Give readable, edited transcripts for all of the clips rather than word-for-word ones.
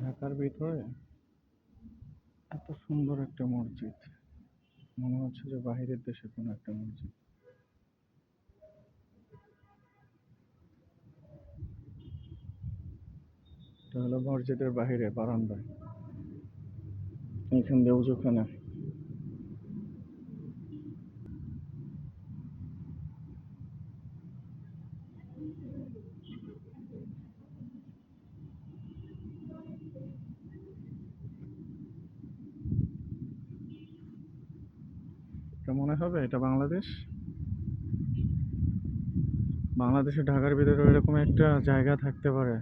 ঢাকার ভিতরে এত সুন্দর একটা মসজিদ, মনে হচ্ছে যে বাহিরের দেশের কোনো একটা মসজিদ। এটা হলো মসজিদের বাহিরে বারান্দায়, এখান দিয়ে উজুখানা। এটা মনে হবে এটা বাংলাদেশ। বাংলাদেশের ঢাকার ভিতরে এরকম একটা জায়গা থাকতে পারে,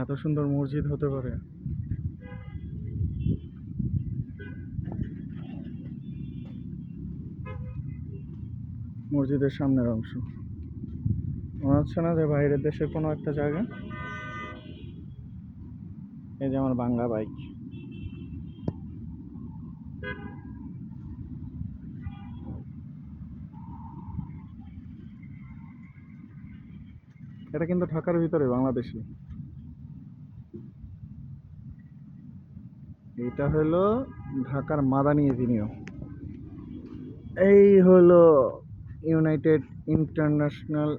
এত সুন্দর মসজিদ হতে পারে। মসজিদের সামনের অংশ মনে হচ্ছে না যে বাইরের দেশের কোনো একটা জায়গা। এই যে আমার বাংলা বাইক, এটা কিন্তু ঢাকার ভিতরে বাংলাদেশি। এটা হলো ঢাকার মাদানী এভিনিউ। এই হলো ইউনাইটেড ইন্টারন্যাশনাল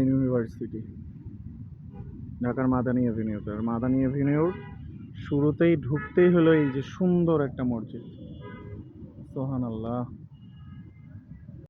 ইউনিভার্সিটি, ঢাকার মাদানী এভিনিউতে। আর মাদানী এভিনিউর শুরুতেই ঢুকতেই হলো এই যে সুন্দর একটা মসজিদ। সুবহানাল্লাহ।